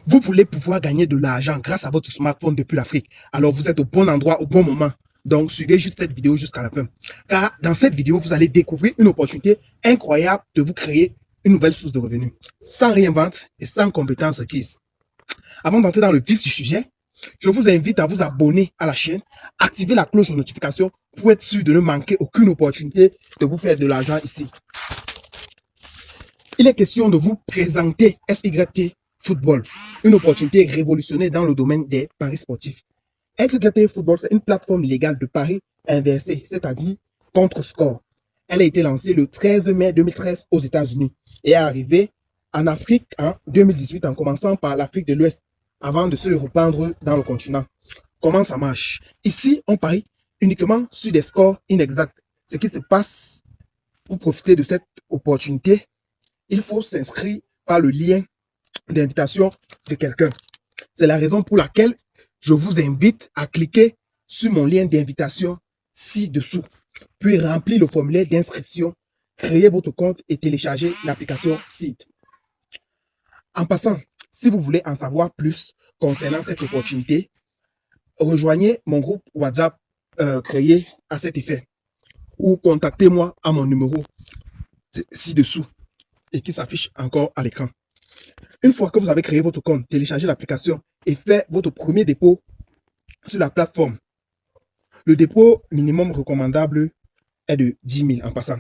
Vous voulez pouvoir gagner de l'argent grâce à votre smartphone depuis l'Afrique. Alors vous êtes au bon endroit, au bon moment. Donc suivez juste cette vidéo jusqu'à la fin. Car dans cette vidéo, vous allez découvrir une opportunité incroyable de vous créer une nouvelle source de revenus. Sans rien vendre et sans compétences requises. Avant d'entrer dans le vif du sujet, je vous invite à vous abonner à la chaîne, activer la cloche de notification pour être sûr de ne manquer aucune opportunité de vous faire de l'argent ici. Il est question de vous présenter SYT Football, une opportunité révolutionnaire dans le domaine des paris sportifs. SYT Football, c'est une plateforme légale de paris inversé, c'est-à-dire contre score. Elle a été lancée le 13 mai 2013 aux États-Unis et est arrivée en Afrique en 2018 en commençant par l'Afrique de l'Ouest avant de se reprendre dans le continent. Comment ça marche? Ici, on parie uniquement sur des scores inexacts. Ce qui se passe pour profiter de cette opportunité, il faut s'inscrire par le lien d'invitation de quelqu'un. C'est la raison pour laquelle je vous invite à cliquer sur mon lien d'invitation ci-dessous, puis remplir le formulaire d'inscription, créer votre compte et télécharger l'application Seed. En passant, si vous voulez en savoir plus concernant cette opportunité, rejoignez mon groupe WhatsApp créé à cet effet ou contactez-moi à mon numéro ci-dessous et qui s'affiche encore à l'écran. Une fois que vous avez créé votre compte, téléchargez l'application et fait votre premier dépôt sur la plateforme. Le dépôt minimum recommandable est de 10 000 en passant.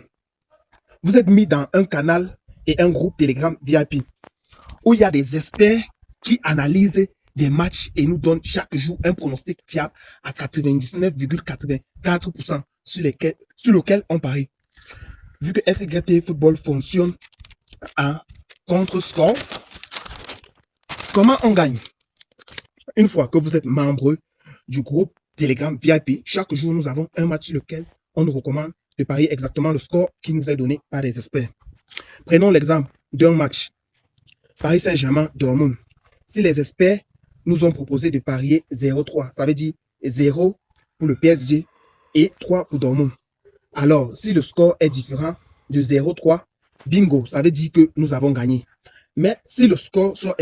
Vous êtes mis dans un canal et un groupe Telegram VIP où il y a des experts qui analysent des matchs et nous donnent chaque jour un pronostic fiable à 99,84% sur lequel on parie. Vu que SYT Football fonctionne en contre-score, comment on gagne? Une fois que vous êtes membre du groupe Telegram VIP, chaque jour nous avons un match sur lequel on nous recommande de parier exactement le score qui nous est donné par des experts. Prenons l'exemple d'un match. Paris Saint-Germain-Dortmund. Si les experts nous ont proposé de parier 0,3, ça veut dire 0 pour le PSG et 3 pour Dortmund. Alors, si le score est différent de 0,3, bingo, ça veut dire que nous avons gagné. Mais si le score soit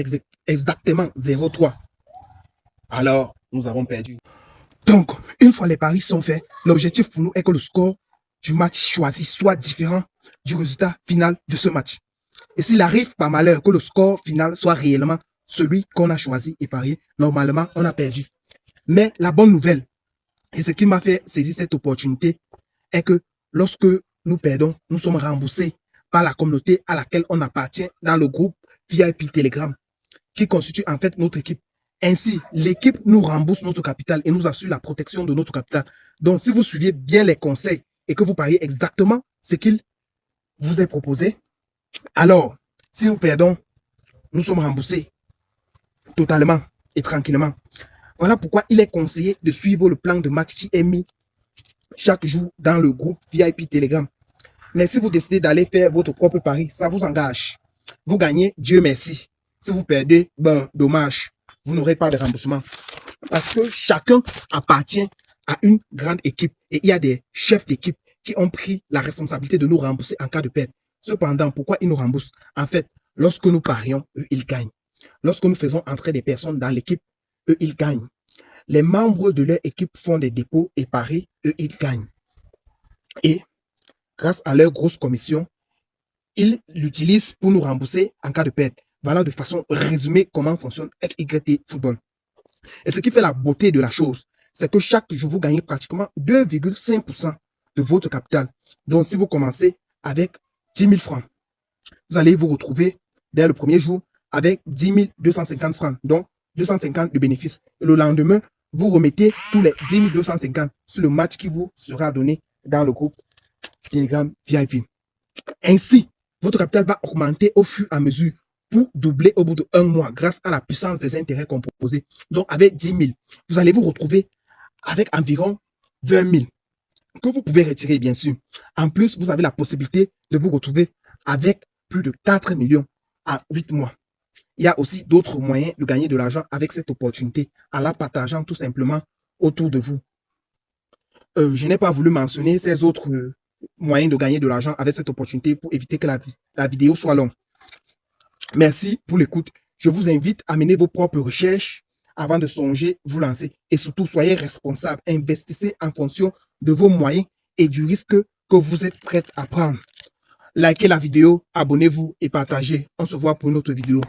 exactement 0,3, alors nous avons perdu. Donc, une fois les paris sont faits, l'objectif pour nous est que le score du match choisi soit différent du résultat final de ce match. Et s'il arrive par malheur que le score final soit réellement celui qu'on a choisi et parié, normalement, on a perdu. Mais la bonne nouvelle, et ce qui m'a fait saisir cette opportunité, est que lorsque nous perdons, nous sommes remboursés par la communauté à laquelle on appartient dans le groupe VIP Telegram, qui constitue en fait notre équipe. Ainsi, l'équipe nous rembourse notre capital et nous assure la protection de notre capital. Donc, si vous suivez bien les conseils et que vous pariez exactement ce qu'il vous est proposé, alors, si nous perdons, nous sommes remboursés totalement et tranquillement. Voilà pourquoi il est conseillé de suivre le plan de match qui est mis chaque jour dans le groupe VIP Telegram. Mais si vous décidez d'aller faire votre propre pari, ça vous engage. Vous gagnez, Dieu merci. Si vous perdez, ben, dommage. Vous n'aurez pas de remboursement. Parce que chacun appartient à une grande équipe. Et il y a des chefs d'équipe qui ont pris la responsabilité de nous rembourser en cas de perte. Cependant, pourquoi ils nous remboursent? En fait, lorsque nous parions, eux, ils gagnent. Lorsque nous faisons entrer des personnes dans l'équipe, eux, ils gagnent. Les membres de leur équipe font des dépôts et parient, eux, ils gagnent. Et grâce à leur grosse commission, ils l'utilisent pour nous rembourser en cas de perte. Voilà de façon résumée comment fonctionne SYT Football. Et ce qui fait la beauté de la chose, c'est que chaque jour, vous gagnez pratiquement 2,5% de votre capital. Donc, si vous commencez avec 10 000 francs, vous allez vous retrouver dès le premier jour avec 10 250 francs, donc 250 de bénéfices. Et le lendemain, vous remettez tous les 10 250 sur le match qui vous sera donné dans le groupe Telegram VIP. Ainsi, votre capital va augmenter au fur et à mesure pour doubler au bout d'1 mois grâce à la puissance des intérêts composés. Donc, avec 10 000, vous allez vous retrouver avec environ 20 000 que vous pouvez retirer, bien sûr. En plus, vous avez la possibilité de vous retrouver avec plus de 4 millions à 8 mois. Il y a aussi d'autres moyens de gagner de l'argent avec cette opportunité en la partageant tout simplement autour de vous. Je n'ai pas voulu mentionner ces autres moyens de gagner de l'argent avec cette opportunité pour éviter que la vidéo soit longue. Merci pour l'écoute. Je vous invite à mener vos propres recherches avant de songer vous lancer. Et surtout, soyez responsable. Investissez en fonction de vos moyens et du risque que vous êtes prêt à prendre. Likez la vidéo, abonnez-vous et partagez. On se voit pour une autre vidéo.